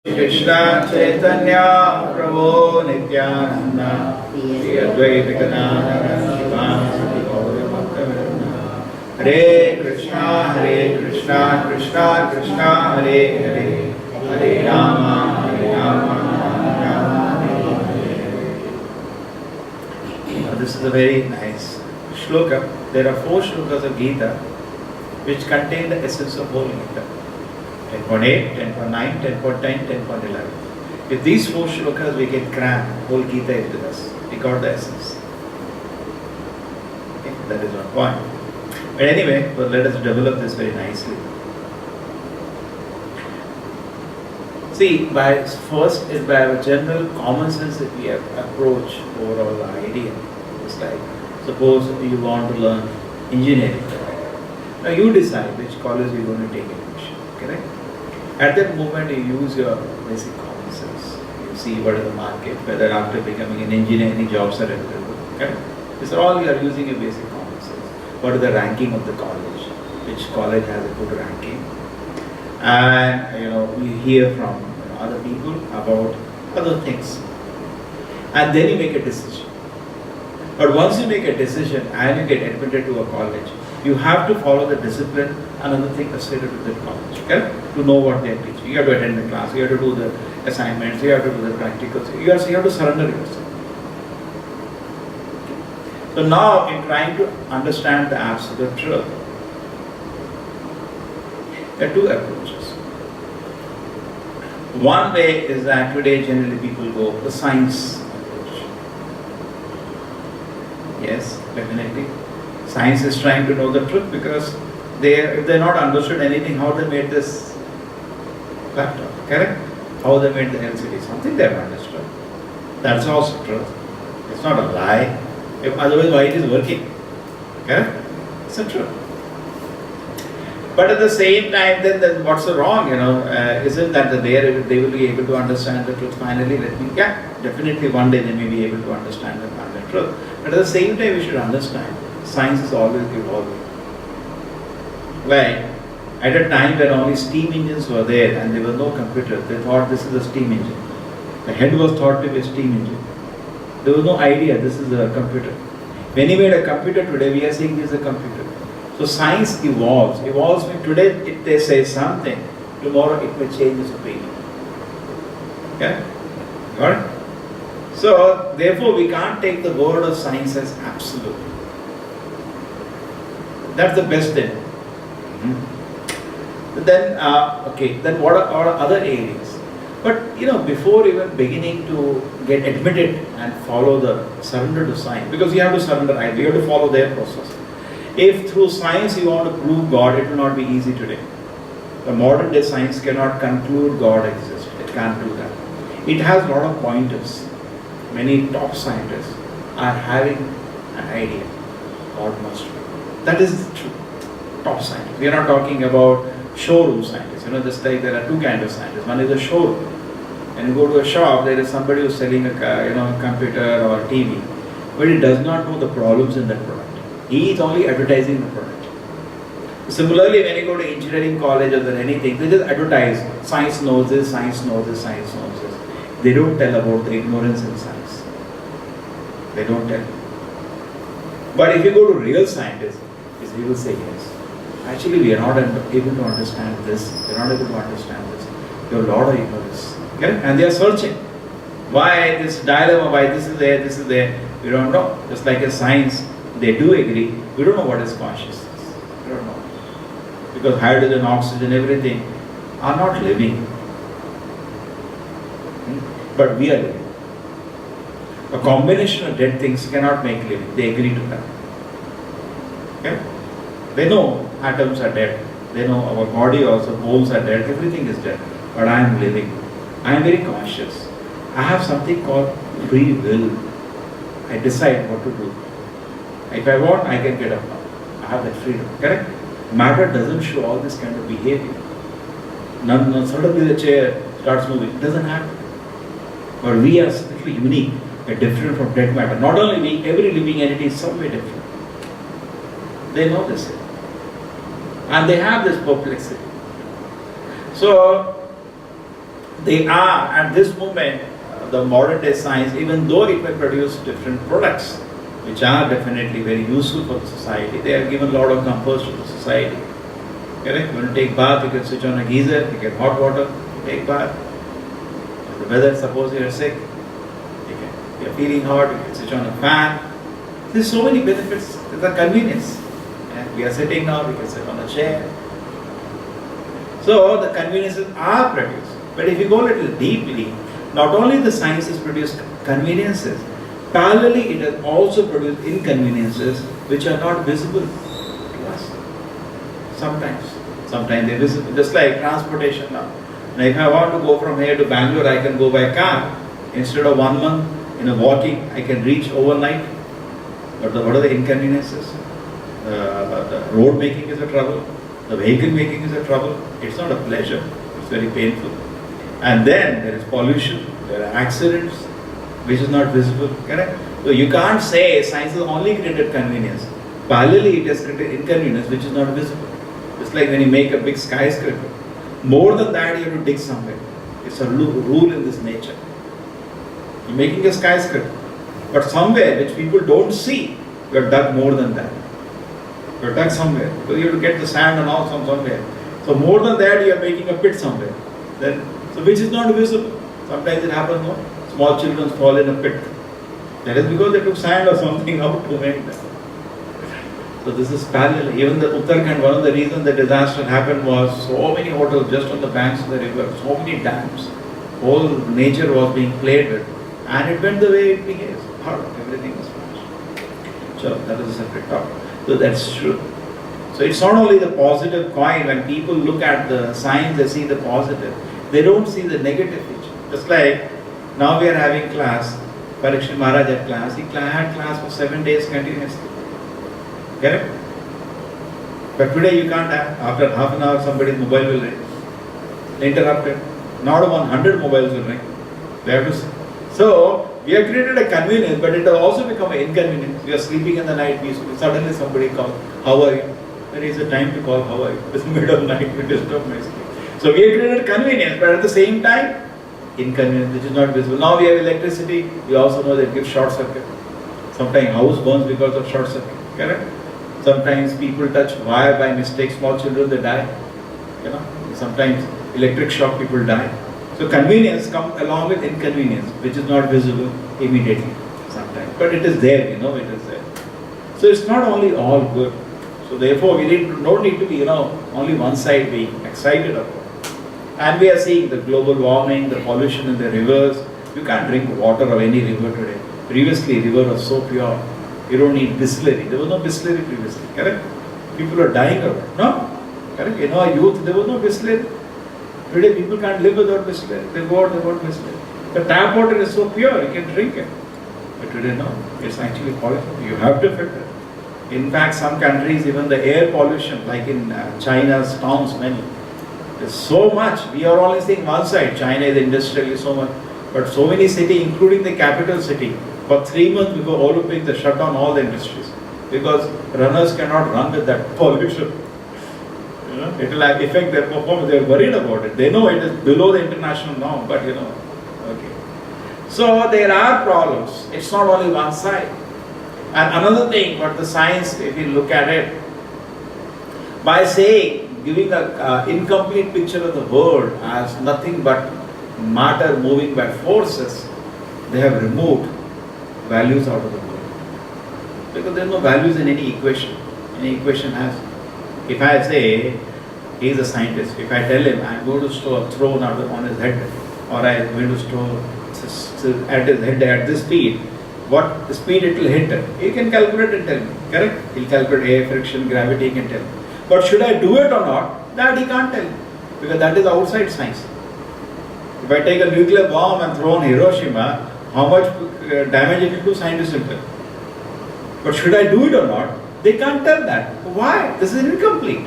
Krishna Chaitanya Prabhu Nityananda Shri Advaita Gadadhara Srivasadi Gaura Bhaktavinda Hare Krishna Krishna Krishna Hare Hare Hare Rama Rama Rama Hare Hare. This is a very nice shloka. There are 4 shlokas of Gita which contain the essence of whole Gita. 10.8, 10.9, 10.10, 10.11. If these 4 shlokas we can cram whole Gita into us, we got the essence. Okay, that is one point. But anyway, well, let us develop this very nicely. See, first is by a general common sense that we approach overall the idea. It's like, suppose you want to learn engineering. Now you decide which college you are going to take admission. Correct? At that moment you use your basic common sense. You see what is the market, whether after becoming an engineer any jobs are available. Correct? These are all you are using your basic common sense. What is the ranking of the college? Which college has a good ranking? And you hear from other people about other things. And then you make a decision. But once you make a decision and you get admitted to a college, you have to follow the discipline and other things associated with that college, okay? To know what they are teaching. You have to attend the class, you have to do the assignments, you have to do the practicals, you have to surrender yourself. Okay. So now in trying to understand the absolute truth, there are 2 approaches. One way is that today generally people go the science approach. Yes, definitely. Science is trying to know the truth because if they're not understood anything, how they made this laptop, correct? How they made the LCD, something they have understood. That's also truth. It's not a lie. If otherwise, why it is working? Correct? It's a truth. But at the same time, then what's the wrong? Isn't that they will be able to understand the truth finally? Definitely one day they may be able to understand the final truth. But at the same time, we should understand science is always evolving. Like, at a time when only steam engines were there and there was no computer, they thought this is a steam engine. The head was thought to be a steam engine. There was no idea this is a computer. When he made a computer today, we are saying this is a computer. So science evolves. When today they say something, tomorrow it may change its opinion. Okay? Got it? So therefore we can't take the word of science as absolute. That's the best thing. Then what are other areas? But before even beginning to get admitted and follow the surrender to science, because you have to surrender, you have to follow their process. If through science you want to prove God, it will not be easy today. The modern day science cannot conclude God exists. It can't do that. It has a lot of pointers. Many top scientists are having an idea. God must be. That is true. Top scientists. We are not talking about showroom scientists. Just like there are 2 kinds of scientists. One is a showroom. When you go to a shop, there is somebody who is selling a computer or TV, but he does not know the problems in that product. He is only advertising the product. Similarly, when you go to engineering college or anything, they just advertise. Science knows this, science knows this, science knows this. They don't tell about the ignorance in science. They don't tell. But if you go to real scientists, he will say yes. Actually, we are not able to understand this. We are not able to understand this. There are a lot of ignorance. Okay? And they are searching. Why this dilemma, why this is there, we don't know. Just like in science, they do agree. We don't know what is consciousness. We don't know. Because hydrogen, oxygen, everything are not living. But we are living. A combination of dead things cannot make living. They agree to that. Okay? They know atoms are dead. They know our body also, bones are dead. Everything is dead. But I am living. I am very conscious. I have something called free will. I decide what to do. If I want, I can get up now. I have that freedom. Correct? Matter doesn't show all this kind of behavior. Suddenly the chair starts moving. It doesn't happen. But we are slightly unique. We are different from dead matter. Not only we, every living entity is some way different. They know this. And they have this perplexity. So they are at this moment, the modern day science, even though it may produce different products, which are definitely very useful for the society, they have given a lot of comforts to the society. Correct? When you take bath, you can switch on a geyser, you get hot water, you take bath. If the weather, suppose you are sick, you are feeling hot, you can switch on a fan. There's so many benefits, there's a convenience. And we are sitting now, we can sit on a chair. So the conveniences are produced. But if you go a little deeply, not only the science has produced conveniences, parallelly it has also produced inconveniences which are not visible to us. Sometimes they're visible, just like transportation now. Now if I want to go from here to Bangalore, I can go by car. Instead of 1 month in a walking, I can reach overnight. But what are the inconveniences? The road making is a trouble. The vehicle making is a trouble. It's not a pleasure. It's very painful. And then there is pollution. There are accidents, which is not visible. Correct? So you can't say science has only created convenience. Parallelly, it has created inconvenience, which is not visible. It's like when you make a big skyscraper. More than that, you have to dig somewhere. It's a rule in this nature. You're making a skyscraper. But somewhere which people don't see, you have dug more than that. You have dug somewhere. Because you have to get the sand and all from somewhere. So more than that, you are making a pit somewhere. So which is not visible. Sometimes it happens, no? Small children fall in a pit. That is because they took sand or something out to make that. So this is parallel. Even the Uttarakhand, one of the reasons the disaster happened was so many hotels just on the banks of the river, so many dams. Whole nature was being played with. And it went the way it behaves. Everything was smashed. So that is a separate topic. So that's true. So it's not only the positive coin. When people look at the science, they see the positive. They don't see the negative feature. Just like now we are having class, Parikshit Maharaj had class. He had class for 7 days continuously. Correct? But today you can't have. After half an hour somebody's mobile will ring. Interrupted. Not 100 mobiles will ring. They have to. So we have created a convenience, but it has also become an inconvenience. We are sleeping in the night. Suddenly somebody calls, "How are you?" There is a time to call, "How are you?" It's middle of night. We disturb my sleep. So we have created convenience, but at the same time, inconvenience which is not visible. Now we have electricity. We also know that it gives short circuit. Sometimes house burns because of short circuit. Correct? Sometimes people touch wire by mistake. Small children, they die. Sometimes electric shock, people die. So convenience comes along with inconvenience, which is not visible immediately sometimes. But it is there, it is there. So it's not only all good. So therefore we don't need to be, only one side being excited about. And we are seeing the global warming, the pollution in the rivers. You can't drink water of any river today. Previously, river was so pure. You don't need Bisleri. There was no Bisleri previously, correct? People are dying of it. No? Correct? Our youth, there was no Bisleri. Today people can't live without Bisleri. They go out, they want Bisleri. The tap water is so pure, you can drink it. But today no, it's actually poisonous. You have to filter it. In fact, some countries, even the air pollution, like in China's towns, many, there's so much. We are only seeing one side. China is industrially so much. But so many cities, including the capital city, for 3 months before Olympics, they shut down all the industries. Because runners cannot run with that pollution. It will affect their performance. They are worried about it. They know it is below the international norm, but okay. So there are problems. It's not only one side. And another thing, what the science, if you look at it, by saying, giving an incomplete picture of the world as nothing but matter moving by forces, they have removed values out of the world. Because there are no values in any equation. Any equation has. If I say, he is a scientist, if I tell him I am going to store a throne on his head, or I am going to store at his head at this speed, what speed it will hit, he can calculate and tell me, correct? He will calculate air, friction, gravity, he can tell me. But should I do it or not, that he can't tell me, because that is outside science. If I take a nuclear bomb and throw on Hiroshima, how much damage it will do, scientists will tell. But should I do it or not, they can't tell that. Why? This is incomplete.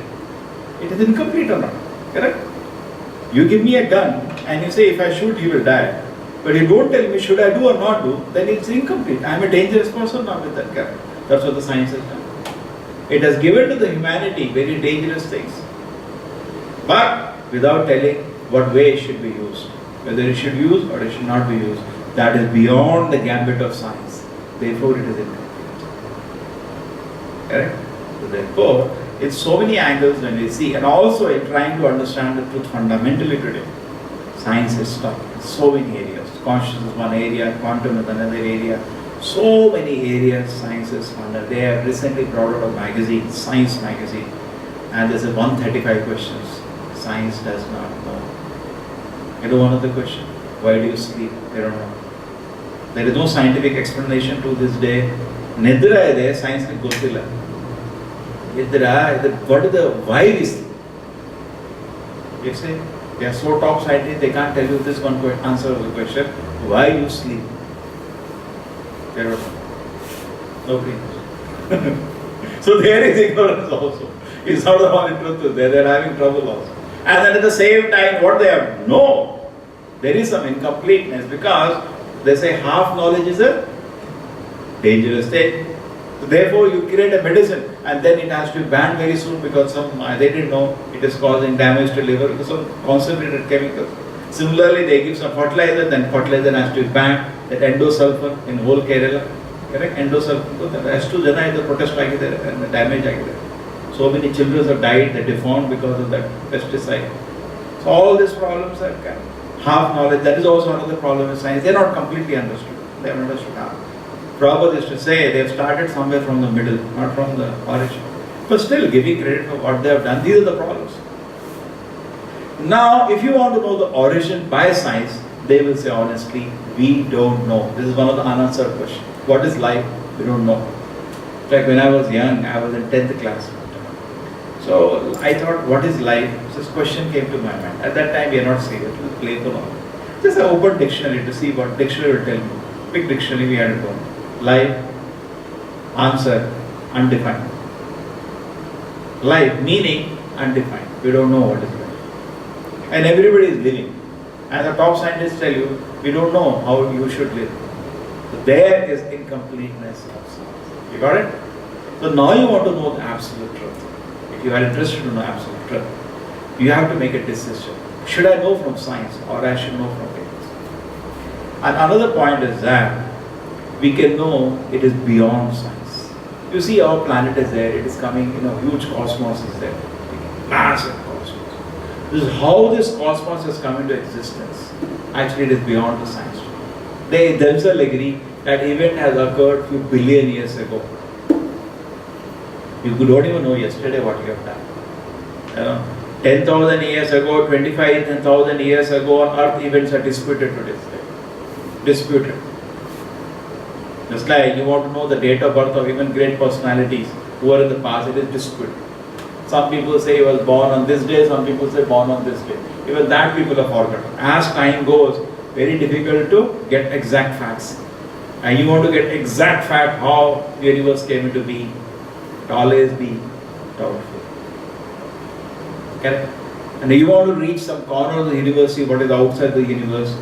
It is incomplete or not. Correct? You give me a gun and you say if I shoot he will die. But you don't tell me should I do or not do, then it's incomplete. I am a dangerous person now with that gun. That's what the science has done. It has given to the humanity very dangerous things. But without telling what way it should be used. whether it should use or it should not be used. That is beyond the gambit of science. Therefore, it is incomplete. Correct? So therefore, it's so many angles when we see, and also in trying to understand the truth fundamentally today, science is stuck in so many areas. Consciousness is one area, quantum is another area. So many areas science is under. They have recently brought out a magazine, Science magazine, and there's a 135 questions. Science does not know. You know one of the question, why do you sleep? They don't know. There is no scientific explanation to this day. Nidra ide, science is gottilla. Nidra, what is the why we sleep? You say, they are so top scientists, they can't tell you this one answer to the question, why you sleep? They don't know. Nobody knows. So there is ignorance also. It's not the only truth there, they are having trouble also. And then at the same time, what they have? No, there is some incompleteness, because they say half knowledge is a dangerous state. So therefore, you create a medicine and then it has to be banned very soon because they didn't know it is causing damage to liver because of concentrated chemicals. Similarly, they give some fertilizer, then fertilizer has to be banned. That endosulfan in whole Kerala, correct? Endosulfan, ಎಷ್ಟು ಜನ ಇದು protest ಆಗಿದ್ದಾರೆ and damage ಆಗಿದೆ. So many children have died, they deformed because of that pesticide. So all these problems are half knowledge. That is also another problem in science. They are not completely understood. They are understood half. Prabhupada used to say they have started somewhere from the middle, not from the origin. But still giving credit for what they have done. These are the problems. Now, if you want to know the origin by science, they will say honestly, we don't know. This is one of the unanswered questions. What is life? We don't know. In fact, when I was young, I was in 10th class. So I thought, what is life? So this question came to my mind. At that time, we are not serious. It was playful. Just an open dictionary to see what dictionary will tell me. Big dictionary we had to go. Life, answer, undefined. Life, meaning undefined. We don't know what is life. And everybody is living. And the top scientists tell you, we don't know how you should live. So there is incompleteness of science. You got it? So now you want to know the absolute truth. If you are interested to know absolute truth, you have to make a decision. Should I know from science or I should know from physics? And another point is that we can know it is beyond science. You see, our planet is there, it is coming, huge cosmos is there. Massive cosmos. This is how this cosmos has come into existence. Actually, it is beyond the science. They themselves agree that event has occurred a few billion years ago. You don't even know yesterday what you have done. 10,000 years ago, 25,000 years ago on Earth, events are disputed to this day. Disputed. Just like you want to know the date of birth of even great personalities who are in the past, it is disputed. Some people say he was born on this day, some people say born on this day. Even that people have forgotten. As time goes, very difficult to get exact facts. And you want to get exact fact how the universe came into being. It always be doubtful. Correct? And you want to reach some corner of the universe, what is outside the universe,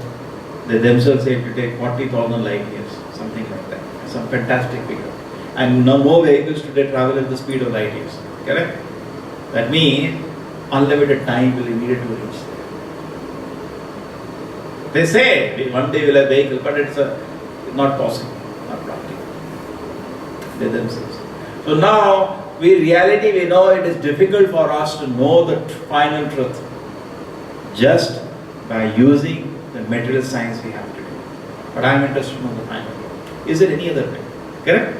they themselves say it will take 40,000 light years, something like that. Some fantastic figure. And no vehicles today travel at the speed of light years. Correct? That means unlimited time will be needed to reach there. They say one day we'll have vehicle, but it's not possible, not practical. They themselves. So now, we know it is difficult for us to know the final truth just by using the material science we have today. But I am interested in the final truth. Is there any other way? Correct?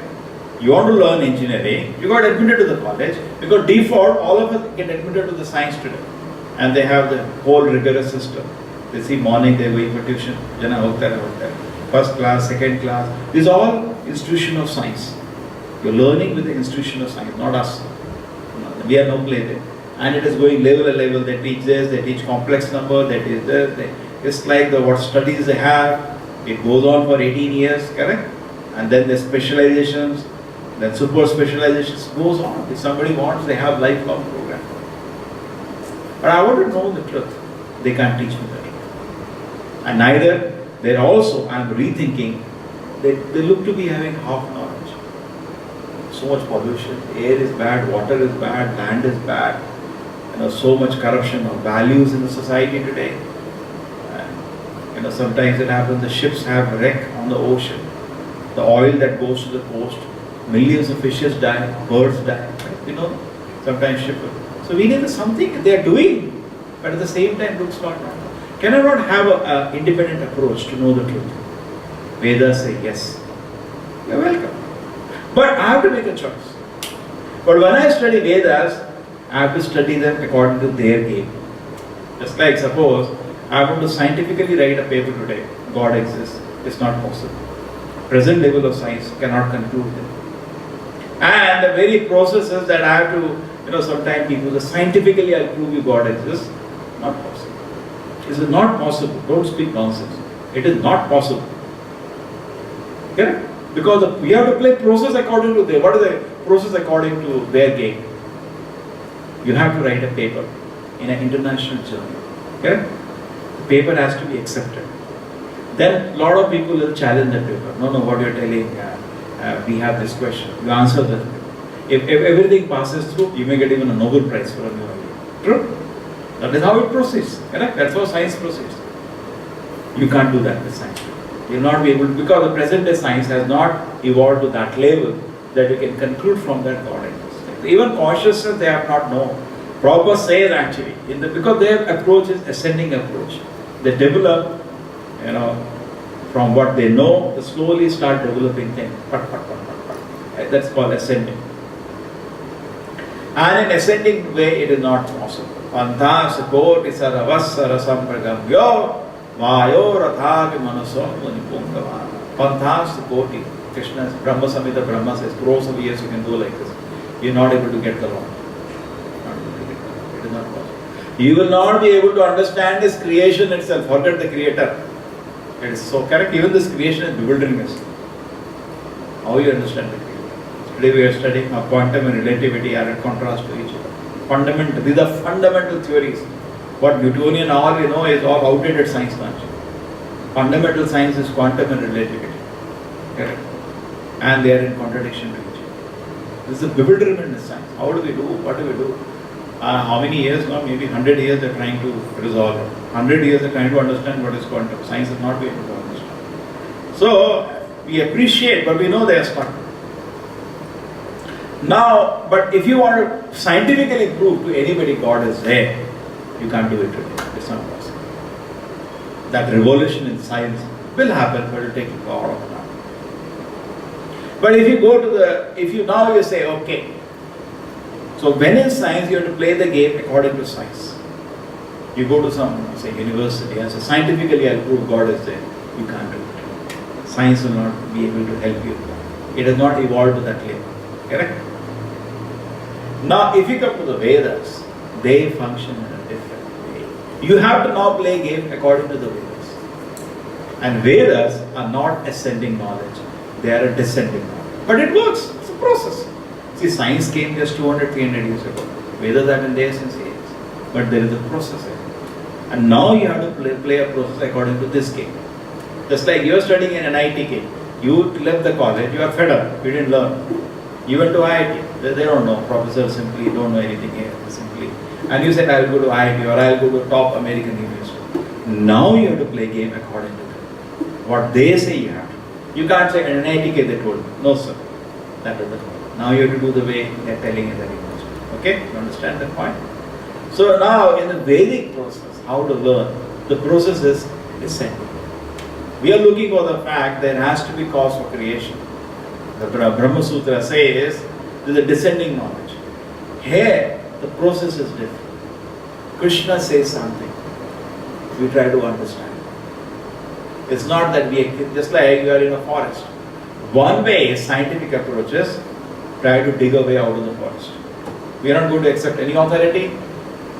You want to learn engineering, you got admitted to the college, because default all of us get admitted to the science today. And they have the whole rigorous system. They see morning they go for tuition, jana hokta. First class, second class. This is all institution of science. You're learning with the institution of science, not us. We are no play there. And it is going level to level. They teach this, they teach complex number, they teach this. It's like what studies they have. It goes on for 18 years, correct? And then the specializations, then super specializations goes on. If somebody wants, they have lifelong program. But I want to know the truth. They can't teach me the truth. And neither, they're also, I'm rethinking, they look to be having half knowledge. So much pollution, air is bad, water is bad, land is bad. So much corruption of values in the society today. Sometimes it happens the ships have wreck on the ocean. The oil that goes to the coast, millions of fishes die, birds die. Sometimes ship. So we need something they are doing, but at the same time looks not normal. Can I not have an independent approach to know the truth? Vedas say yes. You're welcome. But I have to make a choice. But when I study Vedas, I have to study them according to their game. Just like suppose I want to scientifically write a paper today, God exists, it's not possible. Present level of science cannot conclude them. And the very processes that I have to, sometimes people say, scientifically I'll prove you God exists, not possible. This is not possible. Don't speak nonsense. It is not possible. Okay? Because we have to play process according to their, what is the process according to their game? You have to write a paper in an international journal. Okay? The paper has to be accepted. Then a lot of people will challenge the paper. No, what you're telling, we have this question. You answer that. If everything passes through, you may get even a Nobel Prize for a new idea. True? That is how it proceeds. Correct? That's how science proceeds. You can't do that with science. You will not be able to, because the present day science has not evolved to that level that you can conclude from that God exists. Even consciousness they have not known. Prabhupada says actually, because their approach is ascending approach. They develop, from what they know, they slowly start developing things. That's called ascending. And in ascending way, it is not possible. Mattā sakoti sarvasya rasam pragamyo vayo rathavi manaso munipungavana. Mattā sakoti. Krishna, bhāva-samanvitāh, Brahma says, crores of years you can go like this. You are not able to get the law. It is not possible. You will not be able to understand this creation itself. Forget the creator. It is so correct. Even this creation is bewildering us. How you understand the creator? Today we are studying how quantum and relativity are in contrast to each other. Fundamental. These are fundamental theories. What Newtonian all we know is all outdated science actually. Fundamental science is quantum and relativity. Correct? And they are in contradiction to each other. This is a bewilderment in science. How do we do? What do we do? How many years now? Maybe 100 years they are trying to resolve it. 100 years they are trying to understand what is quantum. Science is not being able to understand. So, we appreciate, but we know they are stuck. Now, but if you want to scientifically prove to anybody God is there, you can't do it today. It's not possible. That revolution in science will happen, but it will take a lot of time. But if you go to you say, okay, so when in science you have to play the game according to science. You go to some, say, university and say, scientifically I'll prove God is there. You can't do it. Science will not be able to help you. It has not evolved to that level. Correct? Now, if you come to the Vedas, they function in a different way. You have to now play game according to the Vedas. And Vedas are not ascending knowledge. They are a descending knowledge. But it works. It's a process. See, science came just 200, 300 years ago. Vedas have been there since ages. But there is a process. And now you have to play a process according to this game. Just like you are studying in an IIT. You left the college, you are fed up, you didn't learn. You went to IIT, they don't know, professors simply don't know anything here, simply. And you said, I will go to IIT or I will go to top American university. Now you have to play game according to them. What they say you have to. You can't say, in an IIT they told me. No sir, that doesn't work. Now you have to do the way they are telling in the university. Okay, you understand that point? So now in the Vedic process, how to learn, the process is descending. We are looking for the fact there has to be cause for creation. The Brahma Sutra says there is a descending knowledge. Here, the process is different. Krishna says something. We try to understand. It's not that just like you are in a forest. One way is scientific approaches, try to dig a way out of the forest. We are not going to accept any authority.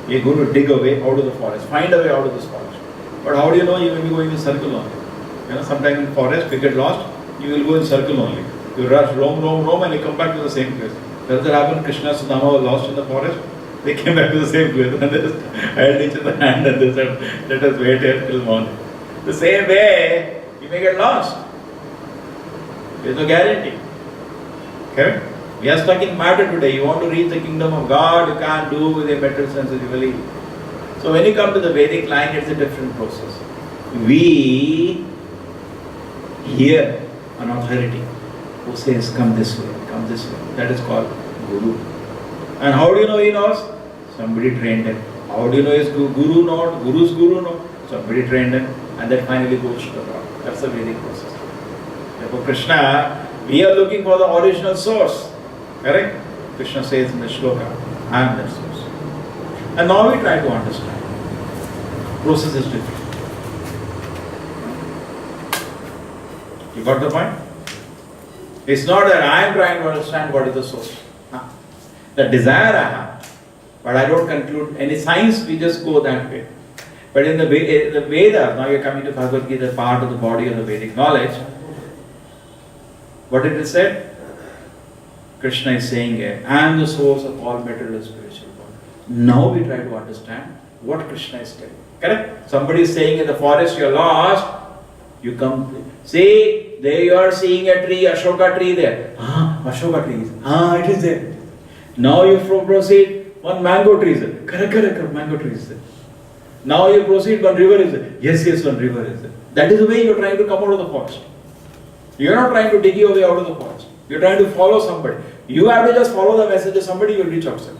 We are going to dig a way out of the forest, find a way out of this forest. But how do you know you will be going in circle only? Sometimes in forest, we get lost, you will go in circle only. You rush, roam, and you come back to the same place. Does that happen? Krishna and Sudama were lost in the forest. They came back to the same place and they just held each other's hand and they said, let us wait here till morning. The same way, you may get lost. There is no guarantee. Okay? We are stuck in matter today. You want to reach the kingdom of God, you can't do with a better sense of belief. So when you come to the Vedic line, it's a different process. we hear an authority who says, come this way, come this way. That is called Guru. And how do you know he knows? Somebody trained him. How do you know his Guru not? Guru's Guru not? Somebody trained him. And that finally goes to the Lord. That's the Vedic process. Therefore Krishna, we are looking for the original source. Correct? Krishna says in the shloka, I am that source. And now we try to understand. Process is different. You got the point? It's not that I am trying to understand what is the source. The desire I have, but I don't conclude any science, we just go that way. But in the Vedas, now you are coming to Bhagavad Gita, part of the body of the Vedic knowledge. What it is said? Krishna is saying here, I am the source of all material and spiritual world. Now we try to understand what Krishna is telling. Correct? Somebody is saying in the forest you are lost, you come, see, there you are seeing a tree, Ashoka tree there. Ashoka tree is, it is there. Now you proceed, one mango tree is there. Correct, mango tree is there. Now you proceed, one river is there. Yes, one river is there. That is the way you are trying to come out of the forest. You are not trying to dig your way out of the forest. You are trying to follow somebody. You have to just follow the message of somebody, you will reach outside.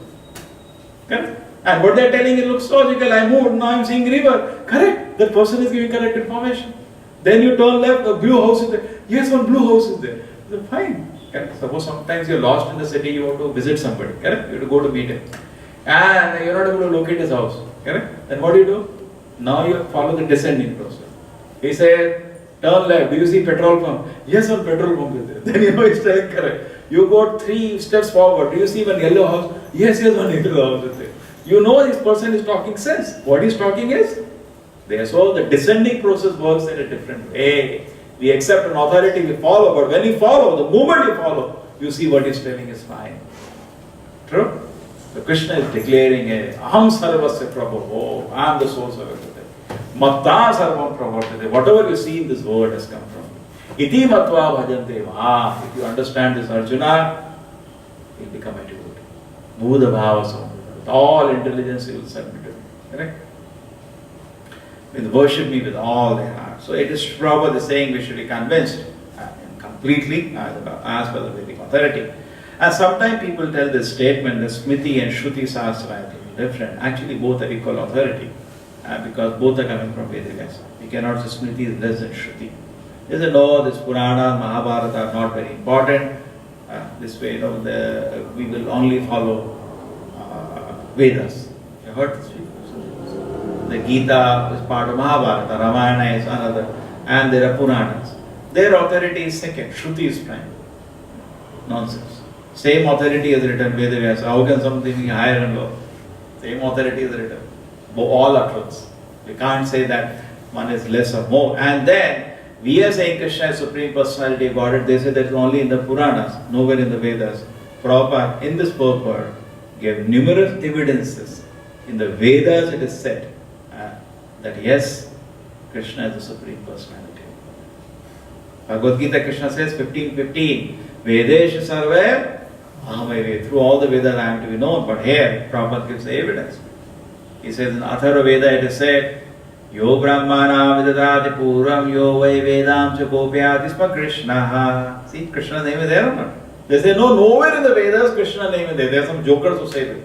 Correct? And what they are telling, it looks logical. I moved, now I am seeing river. Correct? That person is giving correct information. Then you turn left, a blue house is there. Yes, one blue house is there. So fine. Correct? Suppose sometimes you are lost in the city, you want to visit somebody. Correct? You have to go to meet him. And you are not able to locate his house. Correct? Then what do? Now you follow the descending process. He said, turn left. Do you see petrol pump? Yes, one petrol pump is there. Then you know it's telling correct. You go 3 steps forward. Do you see one yellow house? Yes, one yellow house is there. You know this person is talking sense. What he's talking is there. So the descending process works in a different way. We accept an authority, we follow. But when you follow, the moment you follow, you see what he's telling is fine. True? So Krishna is declaring aham sarvasya prabhavo. I am the source of everything. Mattā sarvam pravartate. Whatever you see in this world has come from me. Iti matvā bhajante. If you understand this, Arjuna, you will become a devotee. Budhā-bhāva-samanvitāh. With all intelligence, you will submit to me. Correct? With worship me with all their heart. So it is Prabhupada is saying we should be convinced completely as per the Vedic authority. And sometimes people tell this statement that Smriti and Shruti Sahasra are different. Actually, both are equal authority because both are coming from Vedic. We cannot say Smriti is less than Shruti. They say, no, this Purana, Mahabharata are not very important. This way, we will only follow Vedas. You heard this? The Gita is part of Mahabharata, Ramayana is another, and there are Puranas. Their authority is second, Shruti is prime. Nonsense. Same authority is written Vedas. How can something be higher and lower? Same authority is written. All are truths. We can't say that one is less or more. And then we are saying Krishna is Supreme Personality of Godhead. They say that is only in the Puranas, nowhere in the Vedas. Prabhupada in this purport gave numerous evidences. In the Vedas it is said that yes, Krishna is the Supreme Personality. Bhagavad Gita, Krishna says 15:15, Vedesha sarvam aham. Through all the Vedas I am to be known. But here Prabhupada gives the evidence. He says in Atharva Veda it is said, Yo brahmana vidadati puram yo vai vedam cha gopyati sma Krishna. See, Krishna's name is there or not? They say no, nowhere in the Vedas Krishna's name is there. There are some jokers who say that.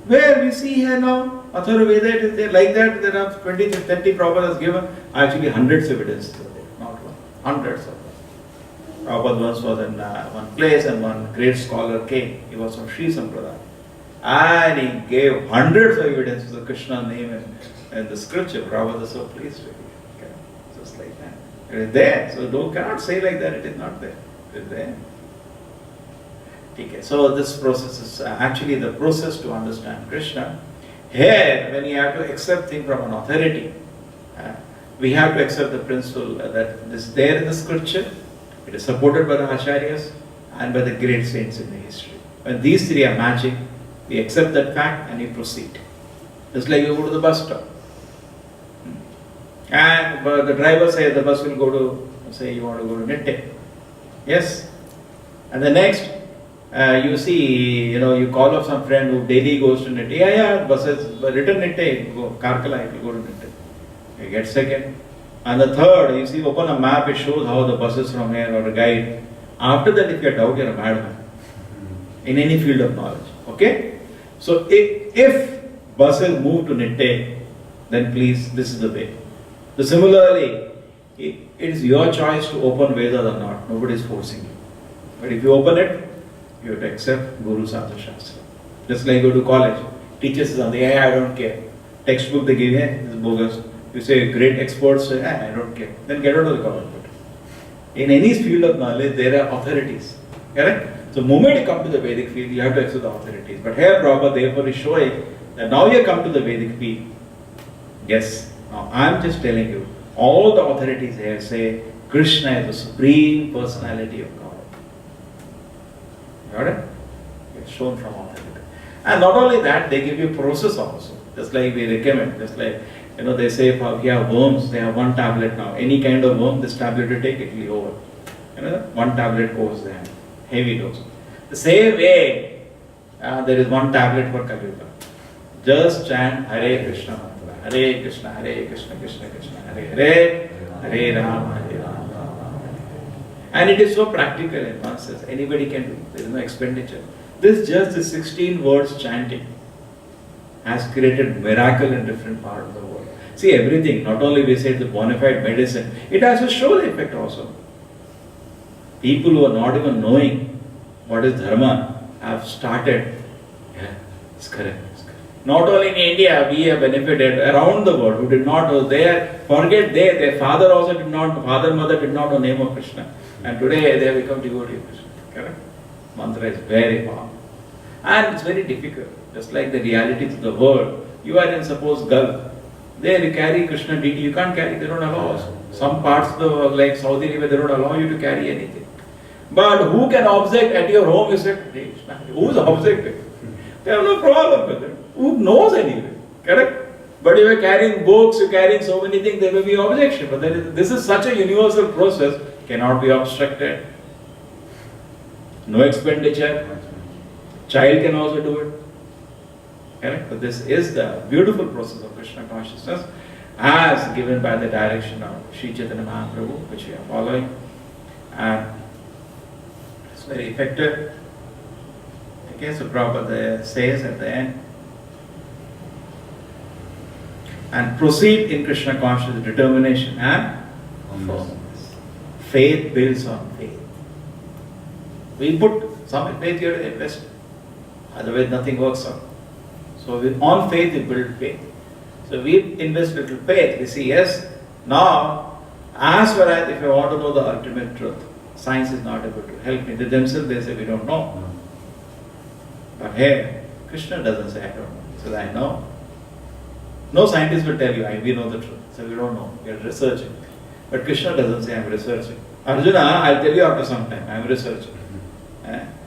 Where we see here now, Atharva Veda it is there. Like that there are 20 to 30 Prabhupada has given actually hundreds of evidence. Not one. Hundreds of them. Prabhupada once was in one place and one great scholar came. He was from Sri Sampradaya. And he gave hundreds of evidences of Krishna's name in the scripture. Prabhupada is so pleased with it. Okay. Just like that. It is there. So cannot say like that it is not there. It is there. Okay. So this process is actually the process to understand Krishna. Here, when you have to accept things from an authority, we have to accept the principle that this is there in the scripture. It is supported by the Acharyas and by the great saints in the history. When these three are matching, we accept that fact and we proceed. Just like you go to the bus stop. And the driver says the bus will go to, say you want to go to Nishtha. Yes. And the next, you see, you call up some friend who daily goes to Nishtha. Yeah, bus is written Nishtha, you go Karkala, you go to Nishtha. You get second. And the third, you see, open a map, it shows how the bus is from here or a guide. After that, if you have doubt, you're a madman in any field of knowledge. Okay? So if buses move to Nittha, then please, this is the way. So similarly, it is your choice to open Vedas or not. Nobody is forcing you. But if you open it, you have to accept Guru Sadhana Shastra. Just like you go to college, teacher says something, hey, I don't care. Textbook they give, hey, this is bogus. You say great experts say, hey, I don't care. Then get out of the college. In any field of knowledge, there are authorities. Correct? So the moment you come to the Vedic field, you have to accept the authorities. But here Prabhupada therefore is showing that now you come to the Vedic field. Yes, now I am just telling you, all the authorities here say Krishna is the supreme personality of God. Got it? It's shown from authority. And not only that, they give you process also. Just like we recommend, just like, they say if you have worms, they have one tablet now. Any kind of worm, this tablet you take, it will be over. One tablet goes there, heavy dose. The same way, there is one tablet for Kali-yuga. Just chant Hare Krishna mantra. Hare Krishna, Krishna Krishna, Hare Hare, Hare Rama, Hare Rama. And it is so practical in one sense. Anybody can do it. There is no expenditure. This just the 16 words chanting has created miracle in different parts of the world. See, everything, not only we say the bona fide medicine, it has to show the effect also. People who are not even knowing what is dharma have started. Yeah, it's correct. Not only in India, we have benefited around the world who did not know there. Forget their father also did not, father, mother did not know the name of Krishna. And today they have become devotee of Krishna. Correct? Mantra is very powerful. And it's very difficult. Just like the realities of the world. You are in, suppose, Gulf. There you carry Krishna deity. You can't carry, they don't allow us. Some parts of the world, like Saudi Arabia, they don't allow you to carry anything. But who can object at your home? You say, hey, Krishna. Who's objecting? They have no problem with it. Who knows anyway? Correct? But if you're carrying books, you're carrying so many things, there may be objection. But this is such a universal process, cannot be obstructed. No expenditure. Child can also do it. Correct? But this is the beautiful process of Krishna consciousness as given by the direction of Sri Chaitanya Mahaprabhu, which we are following. And it's very effective. Okay, so Prabhupada says at the end, and proceed in Krishna consciousness, determination and firmness. Faith builds on faith. We put some faith, you have to invest. Otherwise nothing works out. So on faith we build faith. So we invest little faith. We see, yes, now as far as if you want to know the ultimate truth, science is not able to help me. They themselves, they say we don't know. But here, Krishna doesn't say I don't know. He says I know. No scientist will tell you, we know the truth. So we don't know, we are researching. But Krishna doesn't say I am researching. Arjuna, I'll tell you after some time, I am researching.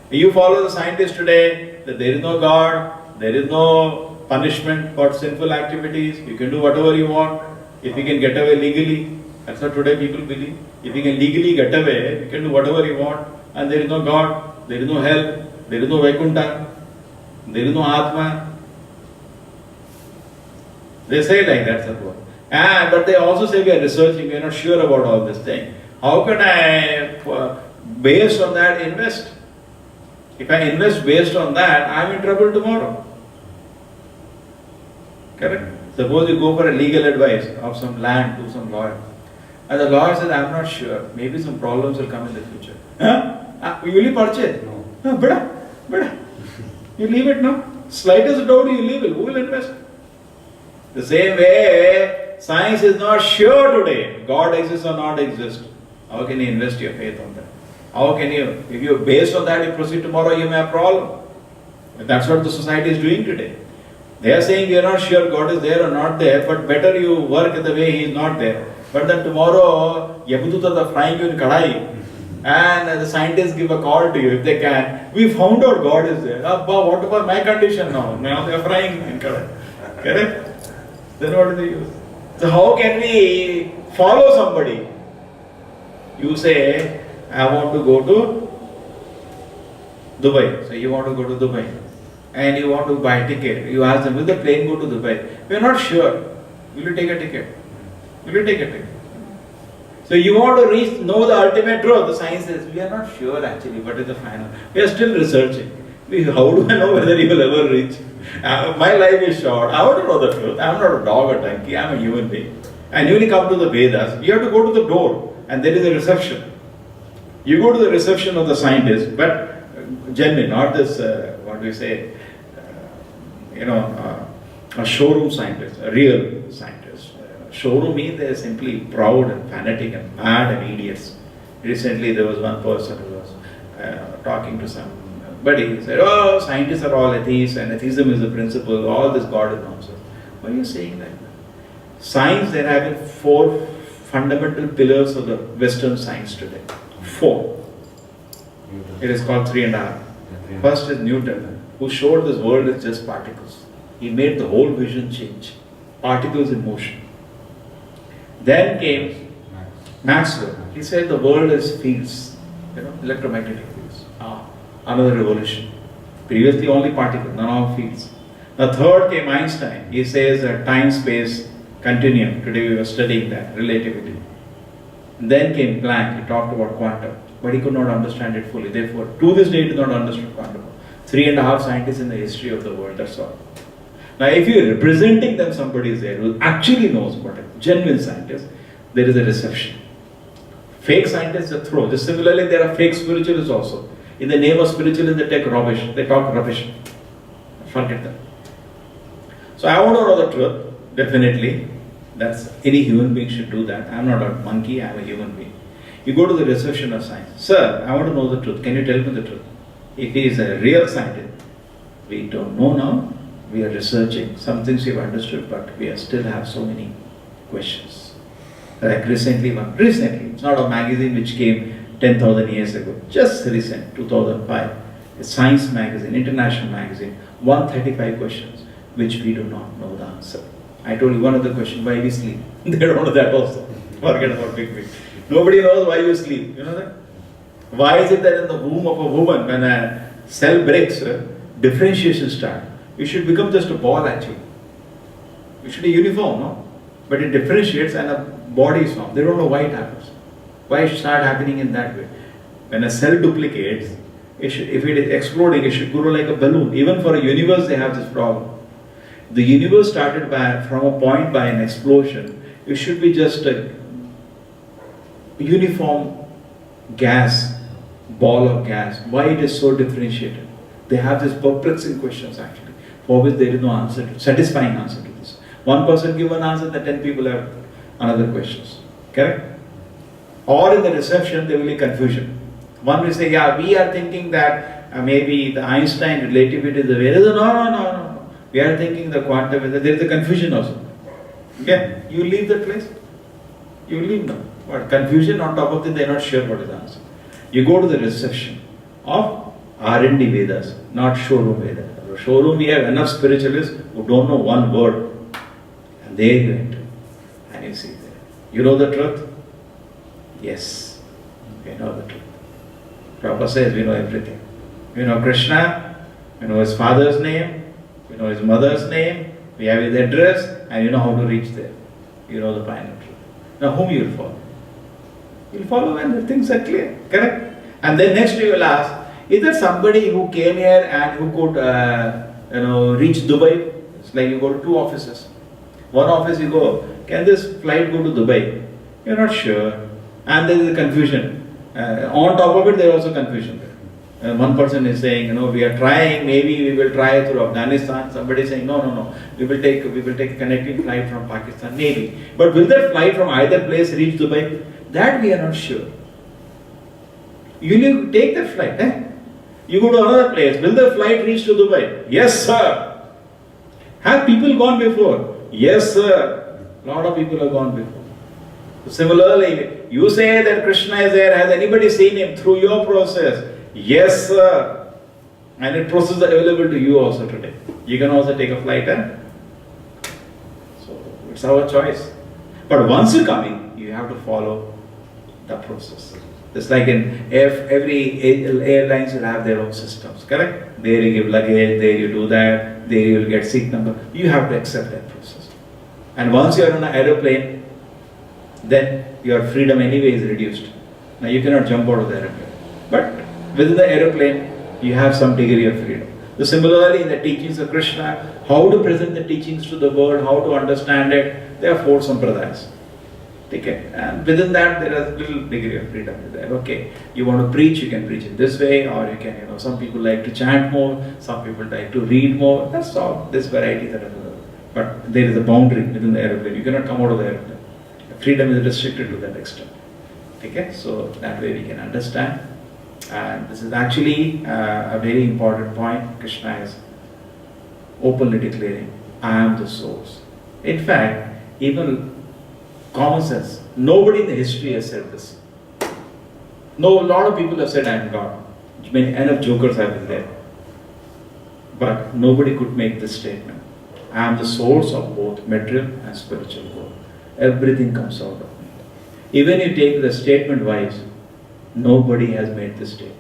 You follow the scientist today, that there is no God, there is no punishment for sinful activities, you can do whatever you want, if you can get away legally. That's what today people believe. If you can legally get away, you can do whatever you want, and there is no God, there is no hell, there is no Vaikuntha, there is no Atma. They say like that, suppose. But they also say we are researching, we are not sure about all this thing. How can I, based on that, invest? If I invest based on that, I am in trouble tomorrow. Correct? Suppose you go for a legal advice of some land to some lawyer. And the lawyer says, I am not sure. Maybe some problems will come in the future. Will you purchase? No. Bada. You leave it now. Slightest doubt you leave it. Who will invest? The same way, science is not sure today. God exists or not exists. How can you invest your faith on that? How can you, if you based on that, you proceed tomorrow, you may have a problem. But that's what the society is doing today. They are saying we are not sure God is there or not there, but better you work the way He is not there. But then tomorrow, Yabudutas are frying you in kadai, and the scientists give a call to you if they can. We found out God is there. Abba, what about my condition now? Now they are frying in kadai. Correct? Then what do they use? So how can we follow somebody? You say, I want to go to Dubai. So you want to go to Dubai. And you want to buy a ticket. You ask them, will the plane go to Dubai? We are not sure. Will you take a ticket? Will you take a ticket? So you want to know the ultimate truth. The science says, we are not sure actually what is the final. We are still researching. How do I know whether you will ever reach? My life is short. I want to know the truth. I am not a dog or donkey. I am a human being. And when you come to the Vedas, you have to go to the door and there is a reception. You go to the reception of the scientist, but genuine, not this, what do you say, a showroom scientist, a real scientist. Showroom means they are simply proud and fanatic and mad and idiots. Recently there was one person who was talking to somebody. He said, oh, scientists are all atheists and atheism is the principle, all this God is nonsense. Why are you saying that? Science, they are having 4 fundamental pillars of the Western science today. 4. It is called 3.5. First is Newton, who showed this world is just particles. He made the whole vision change. Particles in motion. Then came Maxwell. He said the world is fields, electromagnetic fields. Another revolution. Previously only particles, now fields. The third came Einstein. He says time-space continuum. Today we were studying that, relativity. Then came Planck. He talked about quantum, but he could not understand it fully. Therefore, to this day, he did not understand quantum. 3.5 scientists in the history of the world, that's all. Now, if you are representing them, somebody is there who actually knows what a genuine scientist, there is a reception. Fake scientists are thrown. Just similarly, there are fake spiritualists also. In the name of spiritualism, they take rubbish. They talk rubbish. Forget them. So I want to know the truth, definitely. That's any human being should do that. I'm not a monkey, I'm a human being. You go to the reception of science. Sir, I want to know the truth. Can you tell me the truth? If he is a real scientist, we don't know now. We are researching. Some things we've understood, but we still have so many questions. Like recently, it's not a magazine which came 10,000 years ago. Just recent, 2005. A science magazine, international magazine. 135 questions which we do not know the answer. I told you one of the questions, why we sleep? They don't know that also. Forget about big. Nobody knows why you sleep. You know that? Why is it that in the womb of a woman, when a cell breaks, differentiation starts? You should become just a ball actually. You should be uniform, no? But it differentiates and a body is formed. They don't know why it happens. Why it starts happening in that way? When a cell duplicates, if it is exploding, it should grow like a balloon. Even for a universe, they have this problem. The universe started from a point by an explosion. It should be just a uniform gas, ball of gas. Why it is so differentiated? They have these perplexing questions actually, for which there is no answer, satisfying answer to this. One person give one answer, the 10 people have another questions. Correct? Or in the reception, there will be confusion. One will say, yeah, we are thinking that maybe the Einstein relativity is the way. No. We are thinking the quantum, there is a confusion also. Okay? You leave that place. You leave now. But confusion on top of it, they are not sure what is the answer. You go to the reception of R&D Vedas, not showroom Vedas. Showroom, we have enough spiritualists who don't know one word. And there you enter. And you see there. You know the truth? Yes. We know the truth. Prabhupada says we know everything. We know Krishna, we know his father's name, we know his mother's name, we have his address, and you know how to reach there. You know the final truth. Now whom you will follow? You will follow when the things are clear. Correct? And then next you will ask, is there somebody who came here and who could reach Dubai? It's like you go to 2 offices. One office you go, can this flight go to Dubai? You're not sure. And there is a confusion. On top of it, there is also confusion. One person is saying, we are trying, maybe we will try through Afghanistan. Somebody is saying, no, we will take a connecting flight from Pakistan, maybe. But will that flight from either place reach Dubai? That we are not sure. You will take that flight. You go to another place. Will the flight reach to Dubai? Yes, sir. Have people gone before? Yes, sir. A lot of people have gone before. Similarly, you say that Krishna is there. Has anybody seen him through your process? Yes, sir. And the process is available to you also today. You can also take a flight. So it's our choice. But once you come in, you have to follow the process. Just like in every airlines will have their own systems, correct? There you give luggage, there you do that, there you will get seat number. You have to accept that process. And once you are on an aeroplane, then your freedom anyway is reduced. Now you cannot jump out of the aeroplane. But within the aeroplane, you have some degree of freedom. So similarly, in the teachings of Krishna, how to present the teachings to the world, how to understand it, there are 4 sampradayas. Okay? And within that, there is a little degree of freedom. Okay, you want to preach, you can preach it this way, or you can, some people like to chant more, some people like to read more. That's all. This variety that is there. But there is a boundary within the aeroplane. You cannot come out of the aeroplane. Freedom is restricted to that extent. Okay, so that way we can understand. And this is actually a very important point. Krishna is openly declaring, I am the source. In fact, even common sense, nobody in the history has said this. No, a lot of people have said I am God. Many enough jokers have been there. But nobody could make this statement. I am the source of both material and spiritual world. Everything comes out of me. Even if you take the statement wise, nobody has made this statement.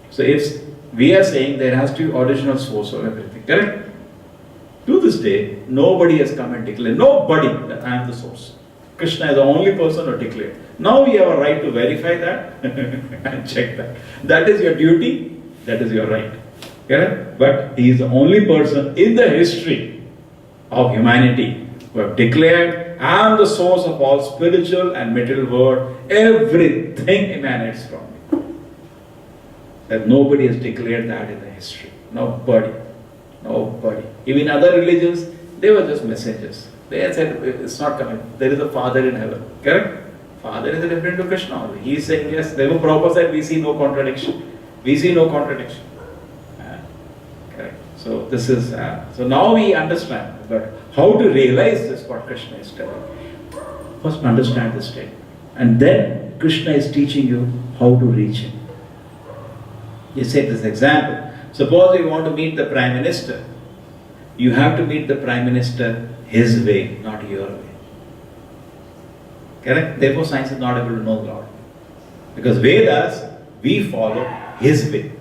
So if we are saying there has to be original source of everything, correct? To this day, nobody has come and declared, nobody, that I am the source. Krishna is the only person who declared. Now we have a right to verify that and check that. That is your duty, that is your right. Correct? But he is the only person in the history of humanity who have declared, I am the source of all spiritual and material world. Everything emanates from me. That nobody has declared that in the history. Nobody. Nobody. Even other religions, they were just messengers. They had said, it's not coming. There is a Father in heaven. Correct? Father is referring to Krishna only. He is saying, yes, they were Prabhupada said, we see no contradiction. We see no contradiction. Correct. So this is, so now we understand. But how to realize this, what Krishna is telling. First understand this statement. And then Krishna is teaching you how to reach him. You say this example. Suppose you want to meet the Prime Minister. You have to meet the Prime Minister his way, not your way. Correct? Therefore science is not able to know God. Because Vedas, we follow his way.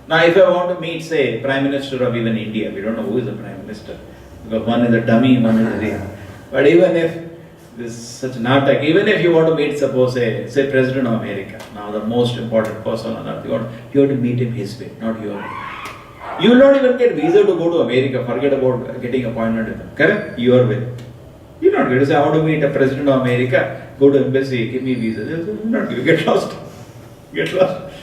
Now if I want to meet, say, Prime Minister of even India, we don't know who is the Prime Minister. Because one is a dummy, one is a real. But even if this is such an attack, even if you want to meet, suppose, say President of America, now the most important person on earth, you have to meet him his way, not your way. You will not even get visa to go to America, forget about getting appointment with him. Correct? Your way. You are not going to say, I want to meet a President of America, go to embassy, give me visa. They will not give you, get lost. Get lost.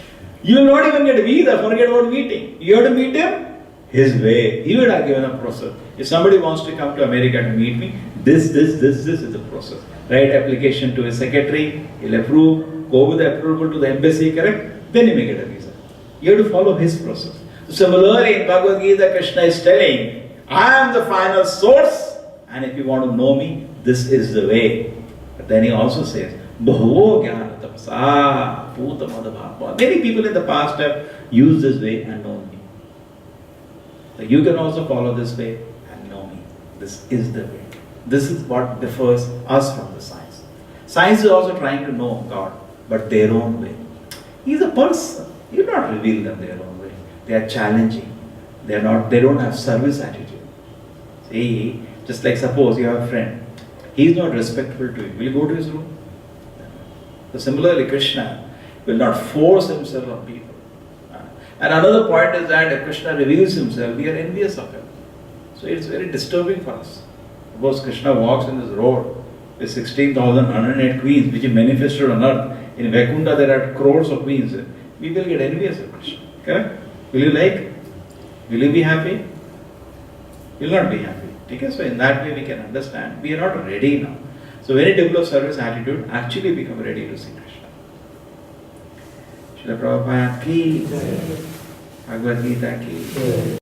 You will not even get visa, forget about meeting. You have to meet him his way. He would have given a process. If somebody wants to come to America to meet me, this is the process. Write application to his secretary, he'll approve, go with the approval to the embassy, correct? Then you may get a visa. You have to follow his process. So similarly, in Bhagavad Gita, Krishna is telling, I am the final source, and if you want to know me, this is the way. But then he also says, bhāva jnana tapasa puta madhā. Many people in the past have used this way and known me. So you can also follow this way and know me. This is the way. This is what differs us from the science. Science is also trying to know God, but their own way. He is a person. You do not reveal them their own way. They are challenging. They don't have service attitude. See, just like suppose you have a friend. He is not respectful to you. Will you go to his room? So similarly, Krishna will not force himself on people. And another point is that if Krishna reveals himself, we are envious of him. So it's very disturbing for us. Suppose Krishna walks in this road with 16,108 queens, which he manifested on earth. In Vaikunta there are crores of queens. We will get envious of Krishna. Correct? Will you like? Will you be happy? You will not be happy. Okay? So in that way we can understand. We are not ready now. So when you develop service attitude, actually become ready to see Krishna. Srila Prabhupada ki, Bhagavad Gita ki.